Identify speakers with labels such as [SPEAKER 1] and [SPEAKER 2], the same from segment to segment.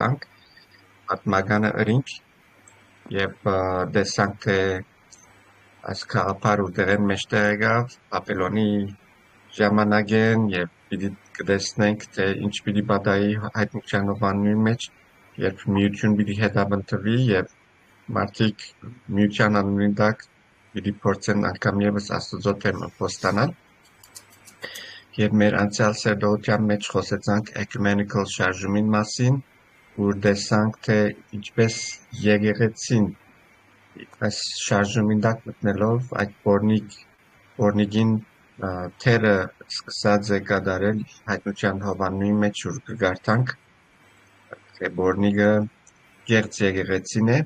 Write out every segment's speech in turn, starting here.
[SPEAKER 1] գտանք պատմականը ըրինք եւ դեսանք թե այս քաղաքար ու դերեն մեջտեղ եղավ Բաբելոնի ժամանակեն եւ պիտի կտեսնենք թե ինչ պիտի պատահի հայտնության հովանների մեջ երբ միություն պիտի հետապնդվի եւ մարդիկ միության անունին տակ պիտի փորձեն անգամ եւս Աստծո թեման խոստանալ եւ մեր անցյալ սերտողության մեջ խոսեցանք ecumenical շարժումին մասին որ տեսանք թե ինչպես եկեղեցին այս շարժումին տակ մտնելով այդ բորնիկին թերը սկսած է կատարել հայտնության հովանների մեջ որ կգարտանք թե բորնիկը գեղձ եկեղեցին է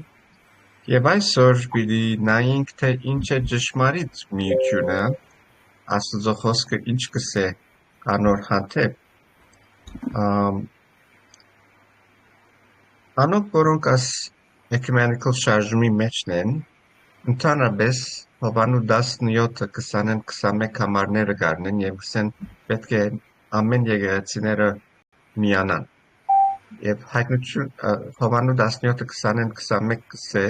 [SPEAKER 1] եւ այսօր պիտի նայենք թե ինչ է ճշմարիտ միությունը Աստծո խոսքը ինչ կսե անոր հանդեպ անոնք որոնք այս ecumenical շարժումի մեջն են ընդհանրապես Հովանու 17-ը 20-ն 21 համարները գարնեն եւ ասեն պետք է ամեն եկեղեցիները միանան եւ հայտնություն Հովանու 17-ը 20-ն 21 կսե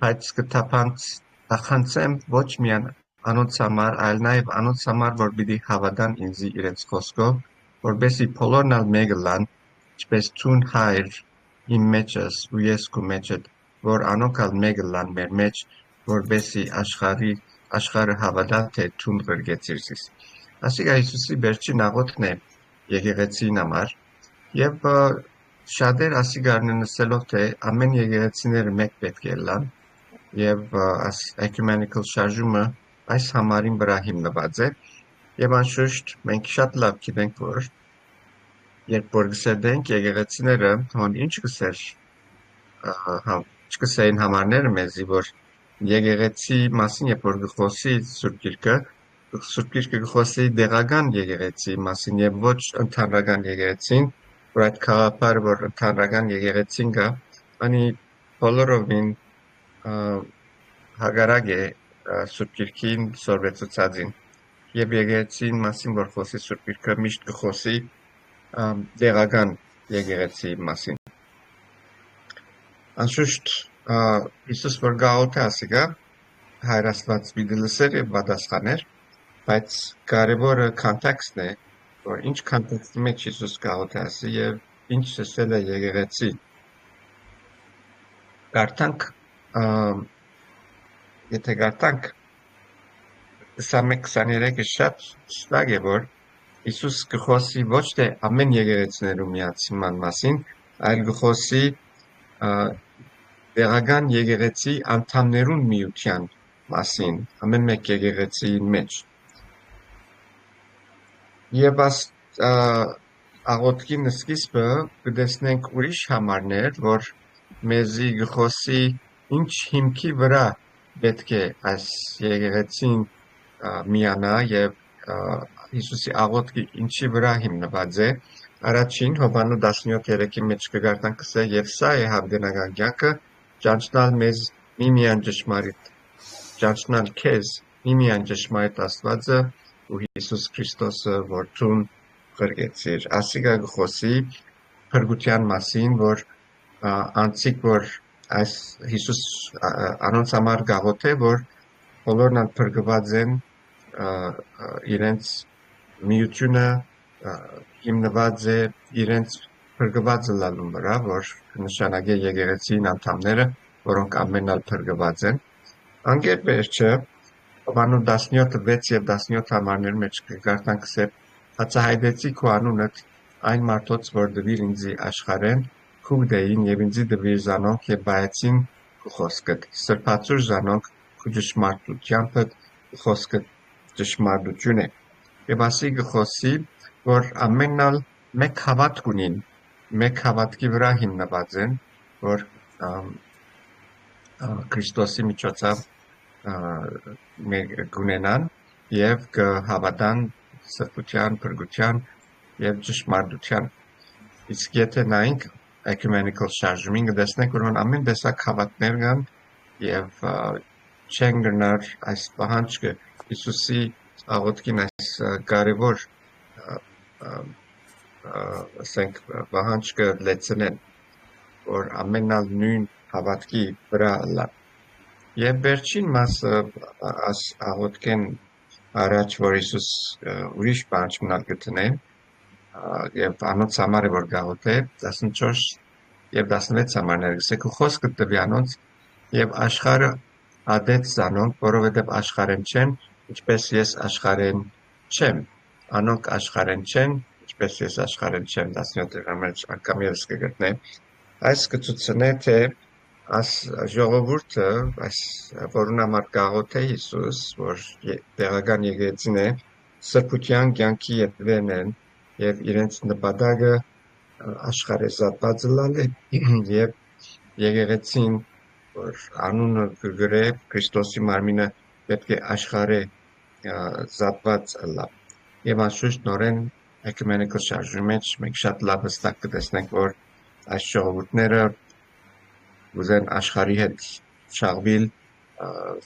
[SPEAKER 1] բայց կթափանցեմ ոչ միայն անոնց համար այլ նաեւ անոնց համար որ պիտի հավատան ինձի իրենց խոսքով որբեսի բոլորն ալ մեկը լան ինչպես ցուն հայր իմ մեջս ու ես քո մեջդ որ անոնք ալ մեկը լան մեր մեջ որբեսի աշխարհը հավատա թե ցուն գրգեցիր զիս ասիկա Հիսուսի վերջին աղոթքն է եկեղեցին համար եւ շատեր ասիկարն ասելով թե ամեն եկեղեցիները մեկ պետք է լան եւ ecumenical շարժումը այս համարին վրա հիմնված է եւ անշուշտ մենք շատ լավ գիտենք որ երբ որ գսենք եկեղեցիները հոն ինչ գսեր չկսեին համարները մեզի որ եկեղեցի մասին երբ որ գխոսի Սուրբ Գիրքը գխոսի դեղական եկեղեցի մասին եւ ոչ ընդհանրական եկեղեցին որ այդ քաղաքարը որ ընդհանրական եկեղեցին կա անի բոլորովին հագարակ է Սուրբ Գիրքին սորվեցուցածին եւ եկեղեցին մասին որ խոսի Սուրբ Գիրքը միշտ գխոսի դեղական եկեղեցի մասին անշուշտ Հիսուս որ գաղութ է ասիկա հայր Աստված պիտի լսեր եւ պատասխաներ բայց կարևորը կոնտեքստն է որ ինչ կոնտեքստի մեջ Հիսուս գաղութ է ասի եւ ինչ ասել է եկեղեցի կարդանք եթե կարդանք 21-23-ը շատ շտակ է որ Հիսուս գխոսի ոչ թե ամեն եկեղեցիներու միացման մասին այլ գխոսի դեղական եկեղեցի անդամներուն միության մասին ամեն մեկ եկեղեցի մեջ եւ աղոթքի սկիզբը կտեսնենք ուրիշ համարներ որ մեզի գխոսի ինչ հիմքի վրա պետք է այս եկեղեցին միանա եւ Հիսուսի աղոթքի ինչի վրա հիմնված է առաջին Հովանու 17:3-ի մեջ կգարտանք ասե եւ սա է հավդենական կյանքը ճանչնալ մեզ միմիան ճշմարիտ ճանչնալ քեզ միմիան ճշմարիտ Աստվածը ու Հիսուս Քրիստոսը որ ցուն գրգեցիր ասիկա գխոսի փրկության մասին որ անցիկ որ այս Հիսուս անոնց համար գաղութ է որ բոլորն փրկված են իրենց միությունը հիմնված է իրենց փրկված լալու վրա որ նշանակե եկեղեցին անդամները որոնք ամենալ փրկված են անգեր վերջը Հովանու 17:6 եւ 17 համարներ մեջ կգարտանք ասել հացահայտեցի քո անունդ այն մարդոց որ դվիր ինձի աշխարհեն քուգդեին եւ ինձի դվիր զանոնք եւ բայեցին քո խոսքդ սրբացուր զանոնք քո ճշմարտությամբ խոսքդ ճշմարտություն է եւ ասի գխոսի որ ամենալ մեկ հավատք ունին մեկ հավատքի վրա հիմնված են որ Քրիստոսի միջոցով գունենան եւ կհավատան սրբության, փրկության եւ ճշմարտության իսկ եթե նայենք ecumenical շարժումին կտեսնենք որ ամեն տեսակ հավատներ կան եւ չեն գնար այս պահանջը Հիսուսի աղոթքին այս կարևոր ասենք պահանջը լեցնեն որ ամենալ նույն հավատքի վրա լա։ Եվ վերջին մասը աղոտքեն առաջ, որ Հիսուս ուրիշ բան չմնալ գտնե, եւ անոնց համար է որ գաղութ է 14 եւ 16 համարներ գսեք ու խոսքը տվի անոնց եւ աշխարհը ադեց զանոնք, որովհետեւ աշխարհեն չեն, ինչպես ես աշխարհեն չեմ, անոնք աշխարհեն չեն, ինչպես ես աշխարհեն չեմ, 17 համար անգամ եւս կգտնե, այս կցուցնե թե այս ժողովուրդը, այս որուն համար գաղութ է Հիսուս, որ տեղական եկեղեցին է, սրբության կյանքի ետվեն են եւ իրենց նպատակը աշխարհեզատված լալ է եւ եկեղեցին, որ անունը գրե Քրիստոսի մարմինը պետք է աշխարհե զատված լա։ Եվ անշուշտ նորեն էկումենիկալ շարժի մեջ մենք շատ լավ հստակ կտեսնենք, որ այս ժողովուրդները ուզեն աշխարհի հետ շաղվել,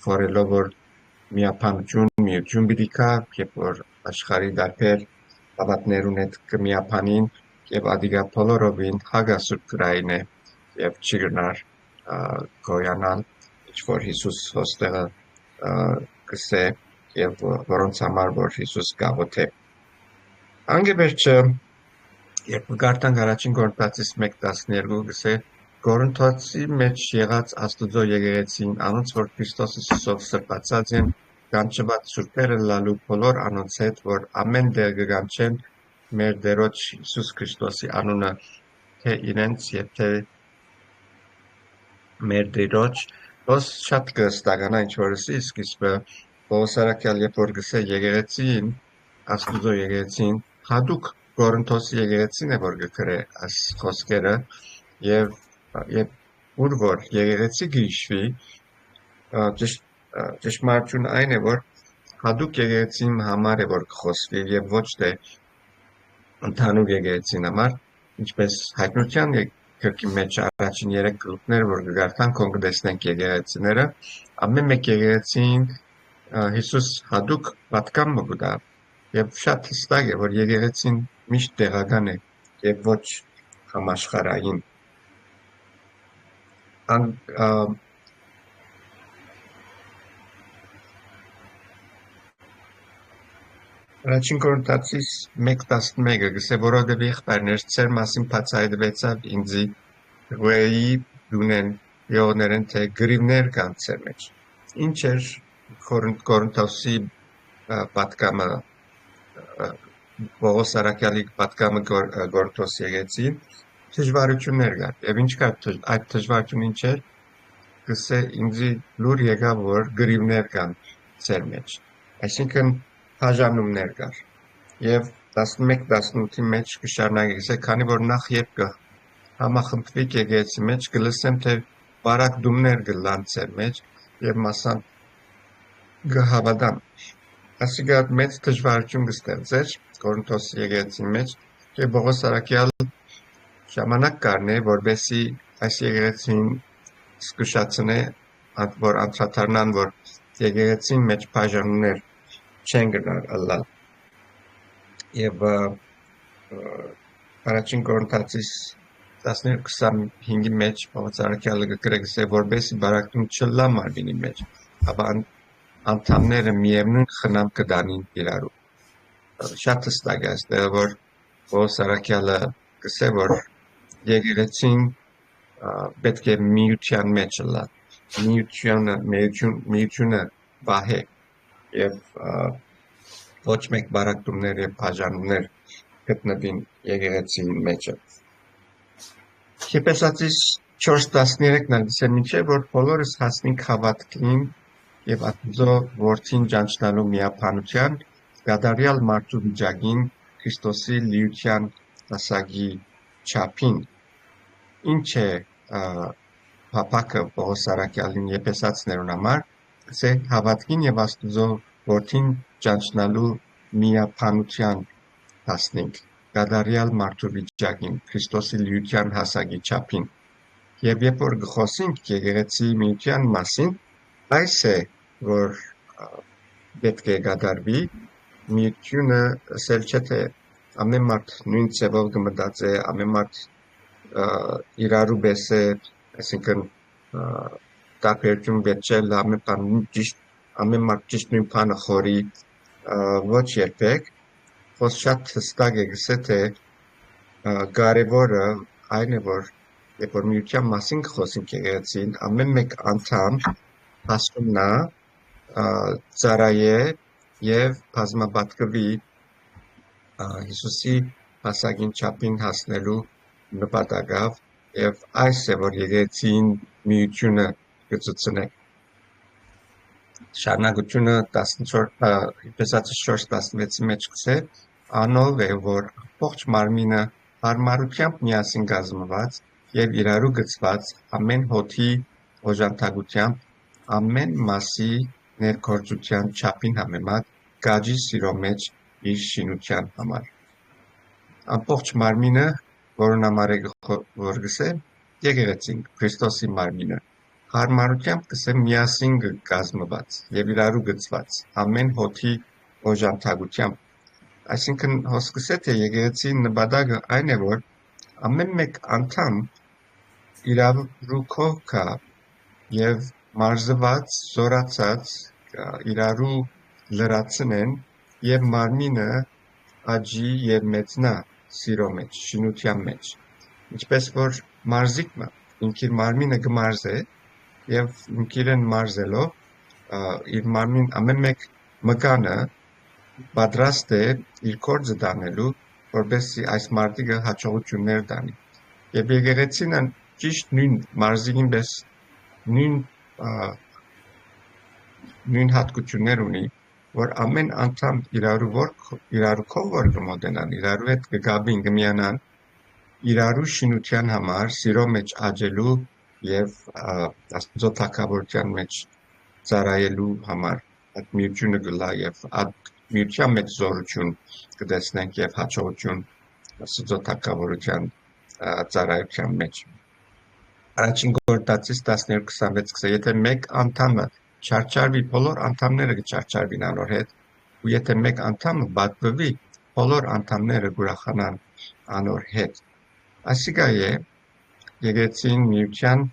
[SPEAKER 1] խորելով որ միապանություն, միություն պիտի կա, երբ որ աշխարհի դարբեր հավատներուն հետ կմիապանին եւ ադիգա բոլորովին հագասուր կրային է եւ չի գնար գոյանալ, ինչ որ Հիսուս հոստեղը կսե եւ որոնց համար որ Հիսուս գաղութ է։ Անգեբերջը երբ գարտանք առաջին Կորինթացիս 1:12 գսե Կորինթացի մեջ եղած Աստուծո եկեղեցին, անոնց որ Քրիստոս Հիսուսով սրբացած են, կանչված սուրբերը լալու բոլոր անոնց հետ, որ ամեն դեր կգանչեն մեր Տերոջ Հիսուս Քրիստոսի անունը, թե իրենց եւ թե մեր Տերոջ, ոս շատ կստականա ինչ որսի սկիզբը Պողոսարակյալ երբ որ գսե եկեղեցին, Աստուծո եկեղեցին, հատուկ Կորինթոսի եկեղեցին է որ գրե այս խոսքերը եւ ուր որ եկեղեցի գիշվի, ճշմարտություն այն է, որ հատուկ եկեղեցին համար է, որ կխոսվի եւ ոչ թե ընդհանուր եկեղեցին համար, ինչպես հայտնության գրքի մեջ առաջին 3 գլուխները, որ գարտան կոնկրետենք եկեղեցիները, ամեն մեկ եկեղեցին Հիսուս հատուկ պատկամ մգուտա եւ շատ հստակ է, որ եկեղեցին միշտ տեղական է եւ ոչ համաշխարհային։ Առաջին Կորինթացիս 1:11 գսե որովհետև եղբայրներ ծեր մասին բացահայտվեցավ ինձի ռուեի դունեն յողներեն թե գրիվներ կան ծեր մեջ։ Ինչ էր Կորինթոսի պատկամը Պողոս Արաքյալի պատկամը Կորինթոս եկեցին դժվարություններ կար եւ ինչ կար այդ դժվարությունը ինչ էր գսե ինձի լուր եկավ որ գրիվներ կան ծեր մեջ այսինքն հաժանումներ կար եւ 11-18-ի մեջ կշարունակի գսե քանի որ նախ երբ համախմբվի եկեղեցի մեջ կլսեմ թե բարակ դումներ կլան ծեր մեջ եւ մասան գհավադան ասիկա մեծ դժվարություն կստեղծեր Կորինթոսի եկեղեցի մեջ եւ Պողոս Արաքյալ ժամանակ կառնե որբեսի այս եկեղեցին սկսացնե որ անդրադառնան որ եկեղեցին մեջ բաժանումներ չեն գնար ըլլալ եւ առաջին Կորինթացիս 12-25-ի մեջ Պողոս Արաքյալը գրեգսե որբեսի բարակտում չլա մարմինի մեջ ապա անդամները միևնույն խնամ կդանին իրարու շատ հստակ է այստեղ որ Պողոս Արաքյալը գսե որ եկեղեցին պետք է միության մեջ լա միությունը բահե եւ ոչ մեկ բարակտումներ եւ բաժանումներ գտնվին եկեղեցի մեջը Եփեսացիս 4:13-ն ասել մինչեւ որ բոլորս հասնենք հավատքին եւ Աստծո որդին ճանչնալու միապանության գադարյալ մարդու վիճակին Քրիստոսի լիության հասակի չափին ինչ է Փափակը Պողոս Արաքյալին Եփեսացիներուն համար ասե հավատքին եւ Աստծո որդին ճանչնալու միապանության հասնենք գադարյալ մարդու վիճակին Քրիստոսի լիության հասակի չափին եւ երբ որ գխոսենք եկեղեցի միության մասին այս է որ պետք է գադարվի միությունը ասել չէ թե ամեն մարդ նույն ձևով կմտածե ամեն մարդ իրարու բեսե, այսինքն տակերություն բեչել ամեն մարդ ճիշտ նույն բանը խորի ոչ երբեք, խոս շատ հստակ է գսե, թե կարևորը այն է, որ երբ որ միության մասին խոսենք եկեղեցին, ամեն մեկ անդամ հասնում նա ծառայե եւ բազմապատկվի Հիսուսի հասակին չափին հասնելու նպատակով եւ այս է որ եկեղեցին միությունը գծուցնե շարունակությունը 14-16 մեջ գսե անով է որ ողջ մարմինը հարմարությամբ միասին կազմված եւ իրարու գծված ամեն հոթի օժանդակությամբ ամեն մասի ներկործության չափին համեմատ գաջի սիրո մեջ իր շինության համար ամբողջ մարմինը որն համար է որ գսե եկեղեցին Քրիստոսի մարմինը հարմարությամբ գսե միասին կազմված եւ իրարու գծված ամեն հոթի օժանդակությամբ այսինքն հոսքսե թե եկեղեցի նպատակը այն է որ ամեն մեկ անդամ իրարու կա եւ մարզված զորացած իրարու լրացնեն եւ մարմինը աճի եւ մեծնա սիրո մեջ, շինության մեջ ինչպես որ մարզիկը ինքիր մարմինը կմարզե եւ ինքիրեն մարզելով իր մարմին ամեն մեկ մկանը պատրաստ է իր կորձը դանելու որպեսզի այս մարդիկը հաջողություններ տանի եւ եկեղեցին ճիշտ նույն մարզիկին պես նույն հատկություններ ունի որ ամեն անդամ իրարու քով որ կմոտենան, իրարու հետ կգաբին, կմիանան, իրարու շինության համար, սիրո մեջ աճելու եւ Աստծո թագավորության մեջ ծառայելու համար այդ միությունը գլա եւ այդ միության մեջ զորություն կտեսնենք եւ հաջողություն Աստծո թագավորության ծառայության մեջ։ Առաջին Կորինթացիս 12:26 գսե եթե մեկ անդամը չարչարվի, բոլոր անդամները կչարչարվին անոր հետ, ու եթե մեկ անդամը բատվվի, բոլոր անդամները կուրախանան անոր հետ։ Այսինքն է եկեղեցին միության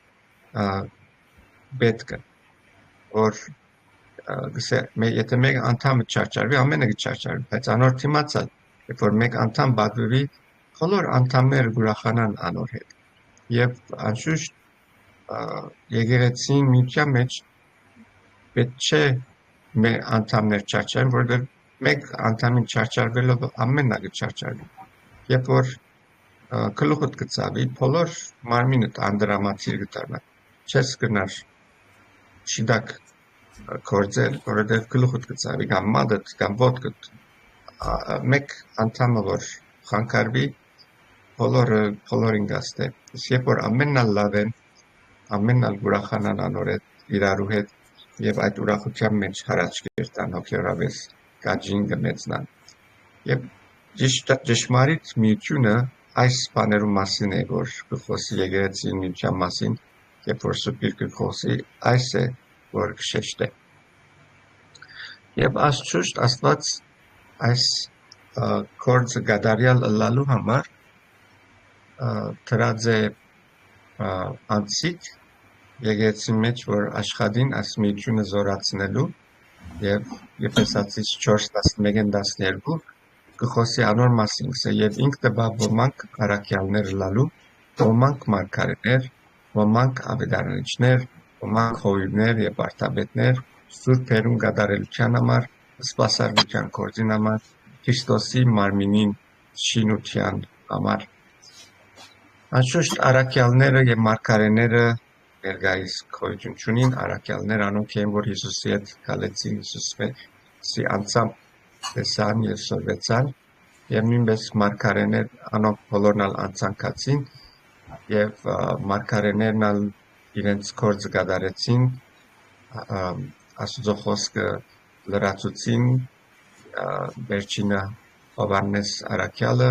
[SPEAKER 1] պետքը, որ գսե եթե մեկ անդամը չարչարվի, ամենը կչարչարվի, բայց անոր թիմացած, երբ որ մեկ անդամ բատվվի, բոլոր անդամները կուրախանան անոր հետ։ Եվ անշուշտ եկեղեցին միության մեջ պետք չէ մեր անդամներ չարչարեն, որովհետև մեկ անդամին չարչարվելով ամենը կչարչարվի։ Երբ որ գլուխդ կծավի, բոլոր մարմինդ անդրամատիր կդառնա։ Չես գնար շիդակ կործել, որովհետև գլուխդ կծավի, կամ մատդ, կամ ոտքդ մեկ անդամը որ խանգարվի, բոլորին գաստե։ Երբ որ ամենն լավ են, ամենն ուրախանան անոր հետ, իրարու հետ եւ այդ ուրախության մեջ հարաճ կերտան հոգեորապես գաջին կմեծնան եւ ճշմարիտ միությունը այս բաներու մասին է որ կխոսի եկեղեցի միության մասին երբ որ Սուրբ կխոսի այս է որ կշեշտե եւ աստծուշտ Աստված այս կորձը գադարյալ լալու համար դրած է անցիկ եկեղեցի մեջ որ աշխատին այս միությունը զորացնելու եւ Եփեսացիս 4:11-12 կխոսի անոր մասին եւ ինքն բա ոմանք առաքյալներ լալու ոմանք մարգարեներ ոմանք ավետարանիչներ ոմանք հովիվներ եւ արտաբետներ սուրբերուն գդարելության համար սպասարկության կորձին համար Քրիստոսի մարմինին շինության համար անշուշտ առաքյալները եւ մարգարեները ներկայիս քոյություն չունին առաքյալներ անոնք են որ Հիսուսի հետ գալեցին Հիսուսի անձամբ տեսան եւ սորվեցան եւ նույնպես մարգարեներ անոնք բոլորն անցանկացին եւ մարգարեներն ալ իրենց կորձը կատարեցին Աստծո խոսքը լրացուցին վերջինը Հովհաննես առաքյալը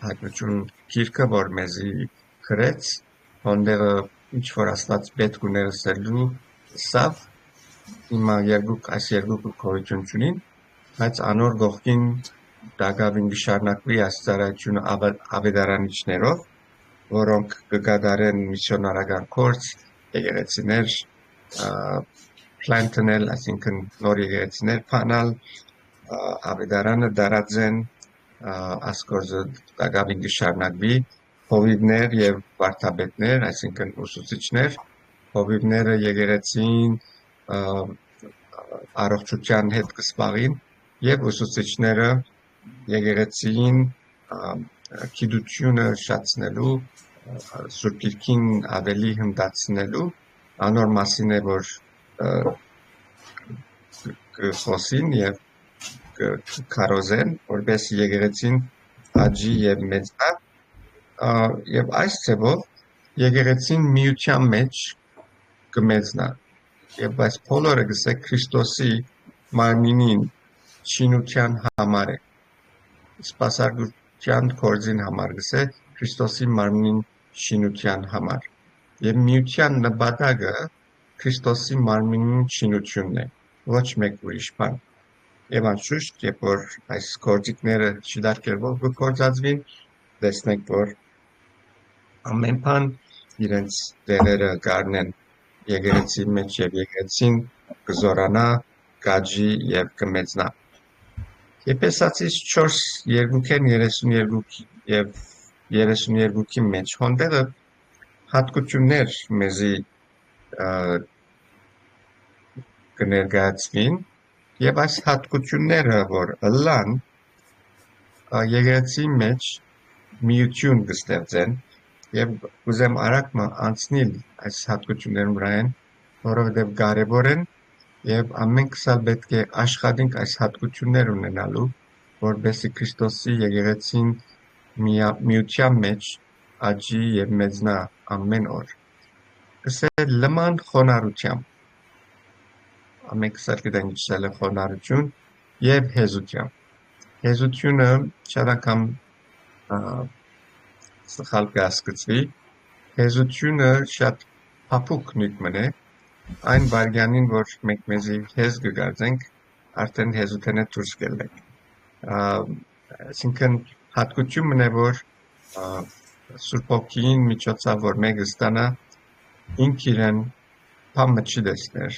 [SPEAKER 1] հայտնություն գիրքը որ մեզի գրեց հոնդերը ինչ որ Աստված պետք ուներսելու սավ հիմա այս երկու կողություն չունին բայց անոր գողքին դագավին գշարնակվի այս ծառայությունը ավետարանիչներով որոնք կգադարեն միսիոնարական կորց, եկեղեցիներ պլանտնել, այսինքն նոր եկեղեցիներ փանալ, ավետարանը դարաձեն, ասկորզը դակավին կշարունակվի, հովիվներ եւ վարդապետներ, այսինքն ուսուցիչներ, հովիվները եկեղեցին առողջության հետ կսպաղին եւ ուսուցիչները եկեղեցին գիտությունը շատցնելու, Սուրբ Գիրքին ավելի հմտացնելու, անոր մասին է որ խոսին եւ քարոզեն, որպես եկեղեցին աճի եւ մեծանա, եւ այս ձևով եկեղեցին միության մեջ կմեծնա, եւ այս բոլորը գսե Քրիստոսի մարմինին շինության համար է, սպասարկության կորձին համար գսե Քրիստոսի մարմնին շինության համար, եւ միության նպատակը Քրիստոսի մարմնին շինությունն է, ոչ մեկ ուրիշ բան, եւ անշուշտ, երբ որ այս կորձիկները շիդարկերով կգործածվին, տեսնենք, որ ամեն բան իրենց դերերը կառնեն եկեղեցի մեջ եւ եկեղեցին կզորանա, կաճի եւ կմեծնա։ Եփեսացիս 4:2-32 եւ 32-ի մեջ հոնդերը հատկություններ մեզի կներկայացվին եւ այս հատկությունները որ ըլլան եկեղեցի մեջ միություն կստեղծեն եւ ուզեմ արագ անցնել այս հատկություններն վրան, որովհետեւ կարեւոր են եւ ամենքս պետք է աշխատենք այս հատկություններ ունենալու, որովհետեւ Քրիստոսի եկեղեցին միության մեջ աճի եւ մեծնա ամեն օր։ Կսել լման խոնարհությամբ, ամենքս գիտենք ինչ է խոնարհություն եւ հեզությամբ։ Հեզությունը շատ անգամ սխալ կհասկացվի, հեզությունը շատ փափուկ նույնն է, այն վարյանին, որ մենք մեզի հեզ կգարձենք, արդեն հեզութենը դուրս գելենք։ Այսինքն հատկությունն է, որ Սուրբ Հոգին միջոցով որ մեկը ստանա, ինք իրեն փամը չի դեսներ,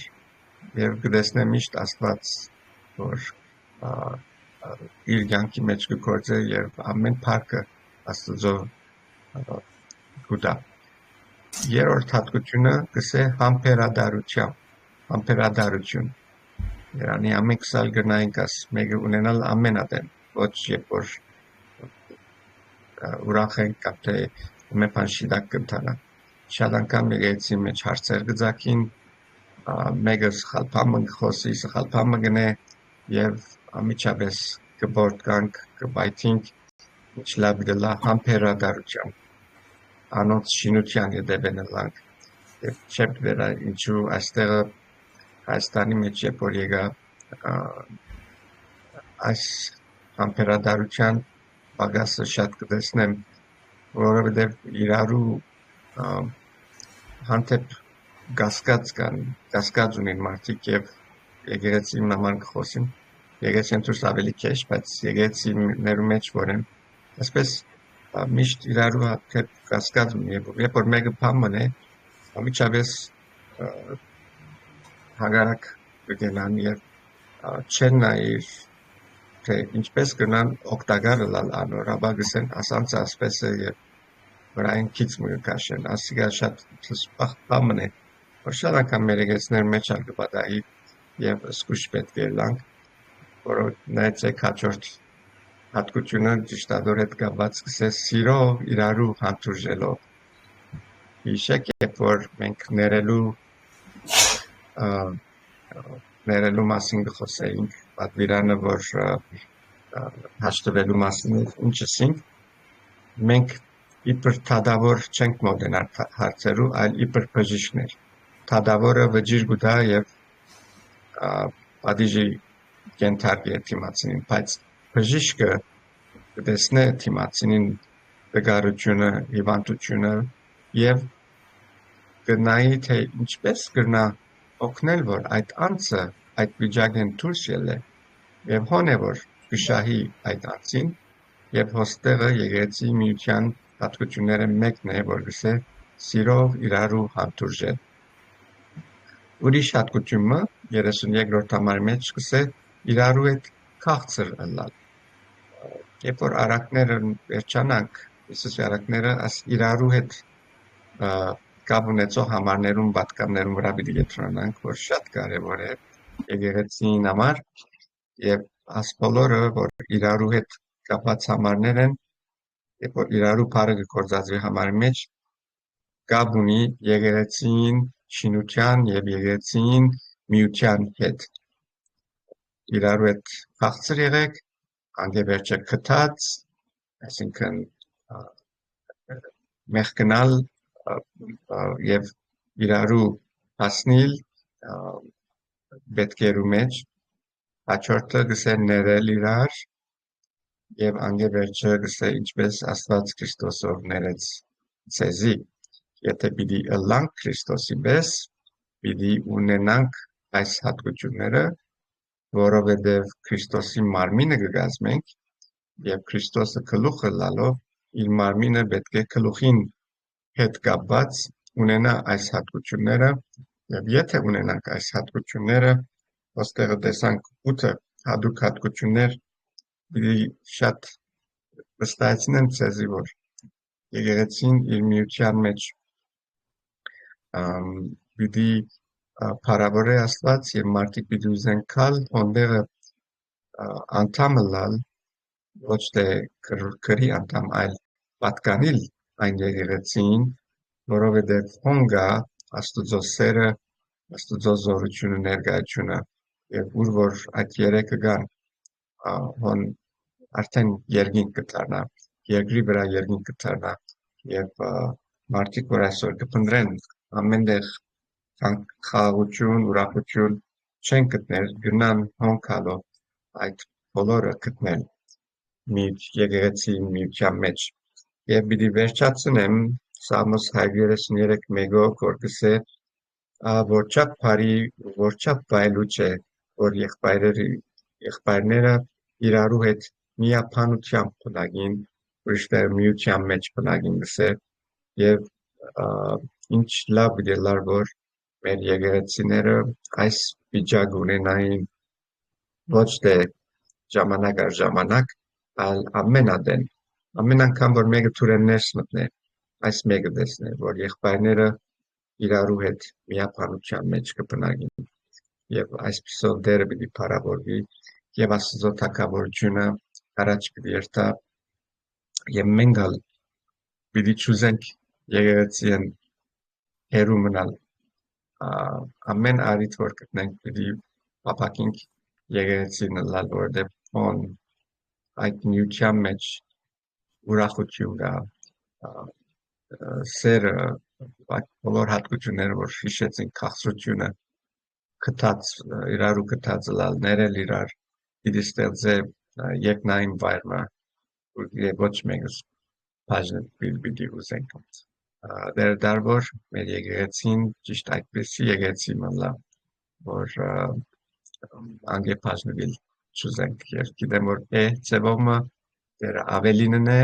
[SPEAKER 1] եւ կդեսնե միշտ Աստված, որ իր կյանքի մեջ կգործե եւ ամեն փառքը Աստծո գուտա։ Երրորդ հատկությունը կսե համբերադարություն։ Երանի ամենք սալ գնայինք աս մեկը ունենալ ամենատեն, ոչ երբ որ ուրախ ենք կամ թե մեկ բան շիդակ կընթանա։ Շատ անգամ եկեղեցի մեջ հարցեր կձակին, մեկը սխալ բան խոսի, սխալ բան գնե եւ ամիջապես կբորտկանք, կբայթինք, ինչ լավ գլա համբերադարության, անոնց շինության ետևենալանք եւ չեպ վերա ինչու այստեղը Հայաստանի մեջ երբ որ եկա այս համբերադարության պակասը շատ կտեսնեմ, որովհետև իրարու հանդեպ կասկած ունեն մարդիկ եւ եկեղեցի նման կխոսին, եկեղեցին դուրս ավելի քեշ, բայց եկեղեցիներու մեջ որ են, այսպես միշտ իրարու հանդեպ կասկած ունի, երբ որ մեկը բան մնե, ամիջապես հագարակ կգենան եւ չեն նայիր թե ինչպես կնան օգտակար լալ անոր, ապա գսեն ասանց ասպես է եւ վրային քիչ մը կաշեն, ասիգա շատ սպախտամն է, որ շատ անգամ մեր եկեղեցիներ մեջ ալ կպատահի եւ սկուշ պետք է լանք, որ նայեցեք հաջորդ հատկությունը ճշտադոր հետ կապված կսե սիրո իրարու հանդուրժելով։ Հիշեք, երբ որ մենք ներելու մասին կխոսեինք, պատվիրանը, որ հաշտվելու մասին ինչ ասինք, մենք իբր թադավոր չենք մոտենալ հարցերու, այլ իբր բժիշկներ։ Թադավորը վճիր գուտա եւ պատիժի կենթարկի է թիմացինին, բայց բժիշկը կտեսնե թիմացինին դգարությունը, հիվանդությունը եւ կնայի թե ինչպես կրնա օգնել, որ այդ անձը այդ վիճակեն դուրս ելե եւ հոն է որ կշահի այդ անձին եւ հոստեղը եկեղեցի միության հատկությունները մեկն է, որ գսե սիրով իրարու հանդուրժեն։ Ուրիշ հատկությունը 32-րդ համարի մեջ գսե իրարու հետ քաղցր ըլլալ։ Երբ որ արակները վերջանանք, Հիսուսի արակները աս իրարու հետ կապ ունեցող համարներում, պատկաններում վրա պիտի եթրանանք, որ շատ կարևոր է եկեղեցին համար եւ աս բոլորը, որ իրարու հետ կապված համարներ են, երբ որ իրարու բարը գործածի համարի մեջ կապ ունի եկեղեցին շինության եւ եկեղեցին միության հետ։ Իրարու հետ քաղցր եղեք, անգևերջը քթած, այսինքն մեղքնալ եւ իրարու հասնիլ պետքերու մեջ, հաջորդը գսե ներել իրար եւ անգևերջը գսե ինչպես Աստված Քրիստոսով ներեց ցեզի, եթե պիտի ըլլանք Քրիստոսի պես, պիտի ունենանք այս հատկությունները, որովհետեւ Քրիստոսի մարմինը կգազմենք եւ Քրիստոսը գլուխը լալով իր մարմինը պետք է գլուխին հետ կապված ունենա այս հատկությունները եւ եթե ունենանք այս հատկությունները, ոստեղը տեսանք 8 հատուկ հատկություններ պիտի շատ վստահեցնեն ցեզի, որ եկեղեցին իր միության մեջ պիտի փառավորե Աստված եւ մարդիկ պիտի ուզեն գալ հոնդերը անդամը լալ ոչ թե քրի անդամ, այլ պատկանիլ այն եկեղեցին, որովհետեւ հոնգա Աստուծո սերը, Աստուծո զորությունը, ներկայությունը եւ ուր որ այդ երեքը կան, հոն արդեն երկինք կդառնա, երկրի վրա երկինք կդառնա եւ մարդիկ որ այսօր կփնտրեն ամենտեղ խաղաղություն, ուրախություն չեն գտնել, գնան հոնքալով այդ բոլորը գտնել մի եկեղեցի միության մեջ եւ պիտի վերջացնեմ Սամոս 133:1-ով, որ գսե որչափ բարի, որչափ վայելուչ է, որ եղբայրները իրարու հետ միապանությամբ բնագին, ուրիշներ միության մեջ բնագին գսե եւ ինչ լավ գելար, որ մեր եկեղեցիները այս վիճակ ունենային ոչ թե ժամանակ առ ժամանակ, այլ ամենադեն, ամեն անգամ, որ մեկը թուրեն ներս մտնե, այս մեկը տեսնե, որ եղբայրները իրարու հետ միապանության մեջ կբնագին եւ այսպիսով դերը պիտի փառավորվի եւ Աստծո թագավորությունը առաջ պիտի երթա եւ մենք ալ պիտի ճուզենք եկեղեցին հերու մնալ ամեն արիթ որ գտնենք պիտի ապակինք եկեղեցին լալ, որովհետեւ on այդ միության մեջ ուրախություն կա, սերը, բոլոր հատկությունները, որ հիշեցին քաղցրությունը, քթած, իրարու քթած լալ, ներել իրար, պիտի ստեղծե երկնային վայրը, եւ ոչ մեկս բաժնել պիտի ուզենք։ Դեր դարվոր մեր եկեղեցին ճիշտ այդպեսի եկեղեցի մնա, որ անգե բաժնվել չուզենք եւ գիտեմ որ ծևոմը դեր ավելինն է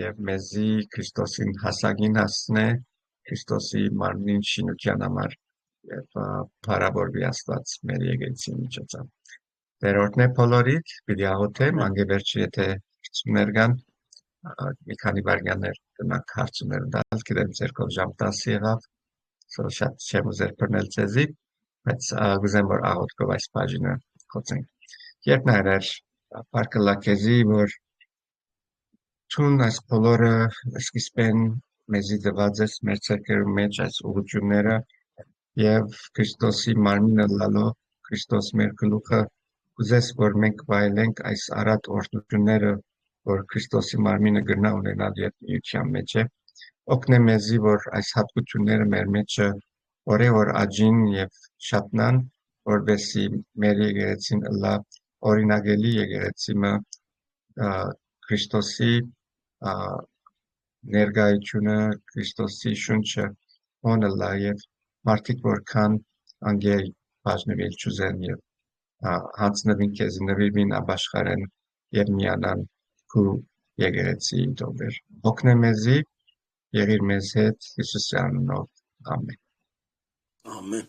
[SPEAKER 1] եւ մեզի Քրիստոսին հասագին հասնե Քրիստոսի մարմնին շինության համար եւ փառավորվի Աստված մեր եկեղեցի միջոցով։ Դերորդն է բոլորիդ պիտի աղոթեմ անգե վերջի եթե ծուներ կան մի քանի վարյաններ կնանք հարցուներ դալ, գիտեմ ձերքով ժամ 10 եղավ, շատ չեմ ուզեր բռնել ձեզի, բայց գուզեմ որ աղոթքով այս բաժինը խոցենք։ Երբ նայրեր պարկը լակեզի, որ թուն այս բոլորը սկիզբեն մեզի դված ես մեր ցերկերու մեջ այս ուղղությունները եւ Քրիստոսի մարմինը լալով Քրիստոս մեր գլուխը ուզես որ մենք վայելենք այս առատ օրհնությունները որ Քրիստոսի մարմինը գնա ունենալ եւ միության մեջ է օգնե մեզի որ այս հատկությունները մեր մեջը օրեօր աճին եւ շատնան որովհետեւ մեր եկեղեցին լա օրինագելի եկեղեցիմը Քրիստոսի ներկայությունը Քրիստոսի շունչը օնլա եւ մարդիկ որքան անգել բաժնվել ճուզեն եւ հանցնվին քեզ նվիրվին ապաշխարեն եւ միանան քու եկեղեցի դովեր օգնե մեզի եղիր մեզ հետ Հիսուսի անունով ամեն
[SPEAKER 2] Ամեն